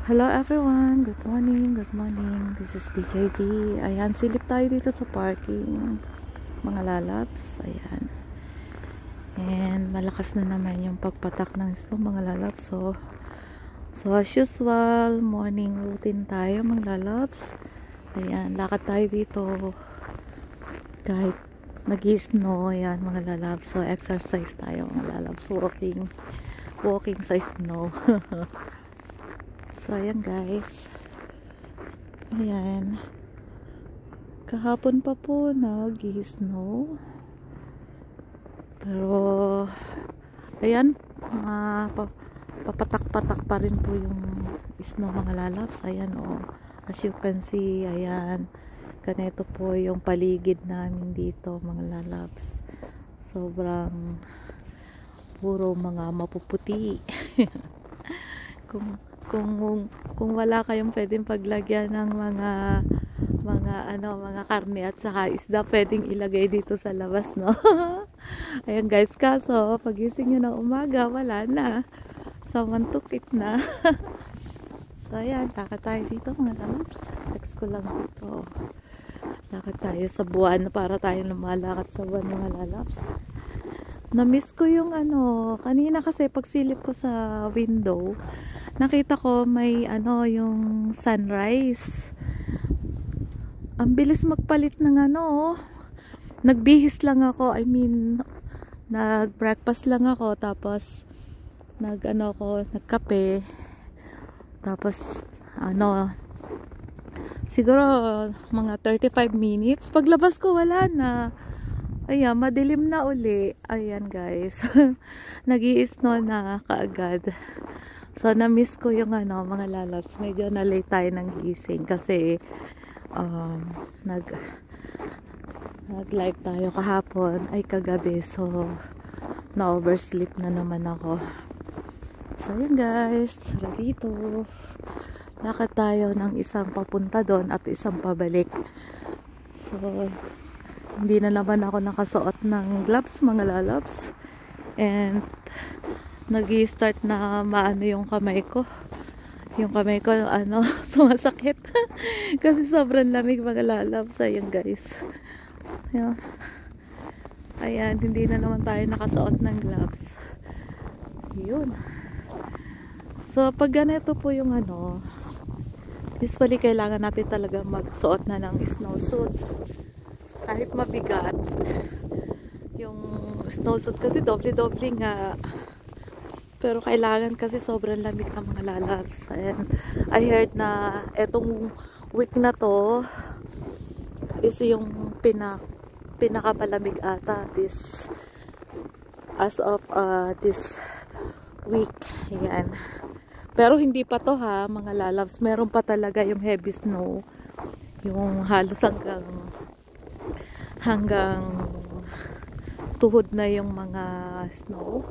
Hello everyone, good morning, good morning. This is DJV. Ayan, silip tayo dito sa parking, mga lalabs. Ayan. And malakas na naman yung pagpatak ng snow, mga lalabs. So as usual, morning routine tayo, mga lalabs. Ayan, lakad tayo dito kahit nag-snow. Ayan, mga lalabs. So exercise tayo, mga lalabs. Walking sa snow. So ayan guys, ayan, kahapon pa po nag-snow, pero ayan, papatak-patak pa rin po yung snow, mga lalabs. Ayan, as you can see, ayan, ganito po yung paligid namin dito, mga lalabs. Sobrang puro mga mapuputi. kung wala kayong pwedeng paglagyan ng mga karne at saka isda, pwedeng ilagay dito sa labas, no? Ayan guys, kaso pagising nyo ng umaga, wala na, so mantukit na. So ayan, lakad tayo dito, mga lalabs. Text ko lang dito, lakad tayo sa buwan, para tayo lumalakad sa buwan, mga lalabs. Na-miss ko yung kanina kasi pagsilip ko sa window, nakita ko may yung sunrise. Ang bilis magpalit ng nagbihis lang ako, nag-breakfast lang ako, tapos nagkape, tapos siguro mga 35 minutes, paglabas ko wala na. Ayan, madilim na uli. Ayan guys, nag-i-snow na kaagad. So na-miss ko yung mga lalabs. Medyo na-late tayo ng gising kasi nag-live tayo kahapon ay kagabi, so na-oversleep na naman ako. So ayan guys, tara dito, lakad tayo ng isang papunta doon at isang pabalik. So hindi na naman ako nakasuot ng gloves, mga lalabs, and nag-i-start na maano yung kamay ko. Yung kamay ko sumasakit kasi sobrang lamig, mga lalabs. Ayan guys, ayan, hindi na naman tayo nakasuot ng gloves. Yun. So pag ganito po yung usually kailangan natin talaga magsuot na ng snowsuit. Kahit mabigat yung snowsuit kasi doble-doble nga, pero kailangan kasi sobrang lamig ng mga lalabs. And I heard na etong week na to is yung pinakapalamig ata as of this week. Yan. Pero hindi pa to ha, mga lalabs, meron pa talaga yung heavy snow, yung halos hanggang tuhod na yung mga snow.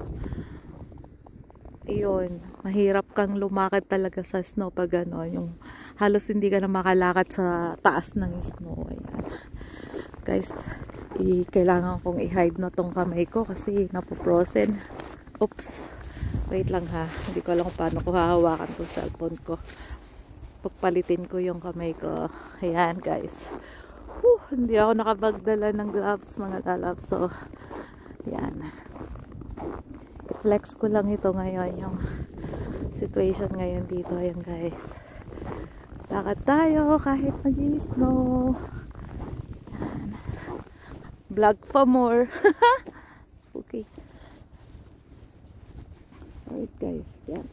Iyon, mahirap kang lumakad talaga sa snow pag yung halos hindi ka na makalakad sa taas ng snow. Ayan guys, kailangan kong i-hide na tong kamay ko kasi napoprosen. Oops, wait lang ha, hindi ko alam kung paano ko hahawakan tong cellphone ko. Pagpalitin ko yung kamay ko. Ayan guys, hindi ako nakapagdala ng gloves, mga lalabs. So yan, flex ko lang ito ngayon, yung situation ngayon dito. Ayan guys, lakad tayo kahit nag-i-snow. Yan, vlog for more. Okay, alright guys, yan.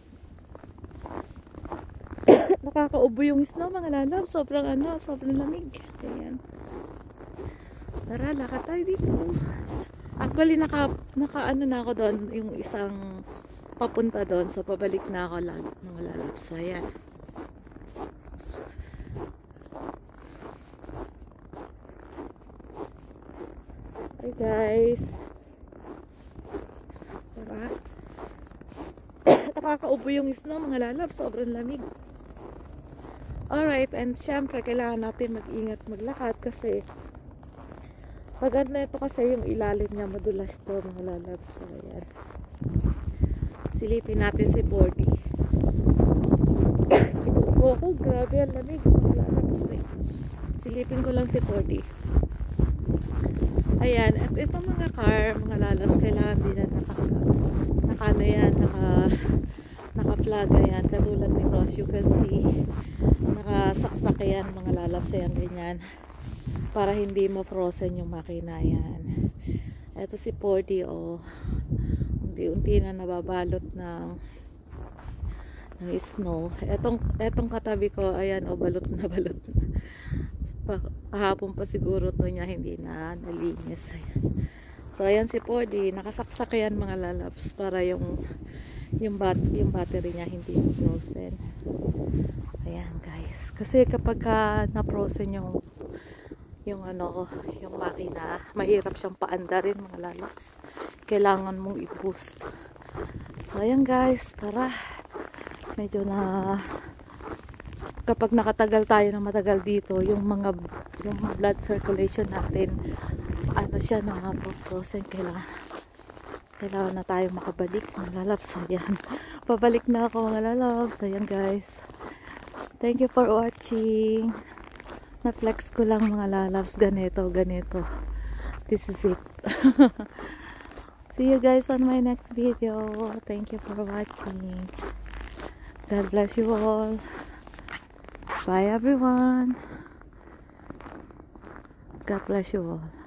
Nakakaubo yung snow, mga lalabs. Sobrang lamig. Ayan, tara, lakad tayo dito. Actually, naka na ako doon, yung isang papunta doon. So, pabalik na ako lang, mga lalabs. So, ayan. Hi guys. Tara. Nakakaubo yung snow, mga lalabs. Sobrang lamig. Alright, and syempre, kailangan natin mag-ingat maglakad kasi pag ito kasi yung ilalim niya madulas to, mga lalabs. So, ayan. Silipin natin si Bordy. Oh, grabe, ang lamig. Mga lalabs. Wait. Silipin ko lang si 40. Ayan, at itong mga car, mga lalabs, kailangan din na naka-flaga yan. Katulad nito, as you can see, nakasaksak yan, mga lalabs, yan, ganyan. Para hindi ma-frozen yung makina yan. Ito si 40, oh. Unti-unti na nababalot ng snow. Etong katabi ko, ayan, oh, balot na balot na. Kahapon pa siguro to niya hindi na nalinis. Ayan. So ayan si 40, nakasaksak yan, mga lalabs, para yung battery niya hindi frozen. Ayan guys, kasi kapag na-frozen yung makina, mahirap siyang paandarin, mga lalabs. Kailangan mong i-boost. So ayan guys, tara. Medyo na kapag nakatagal tayo ng matagal dito, yung blood circulation natin, ano siya, frozen. Kailangan na tayo makabalik, mga lalabs. Ayan, pabalik na ako, mga lalabs. Ayan guys, thank you for watching. Na-flex ko lang, mga lalabs, ganito. This is it. See you guys on my next video. Thank you for watching. God bless you all. Bye everyone. God bless you all.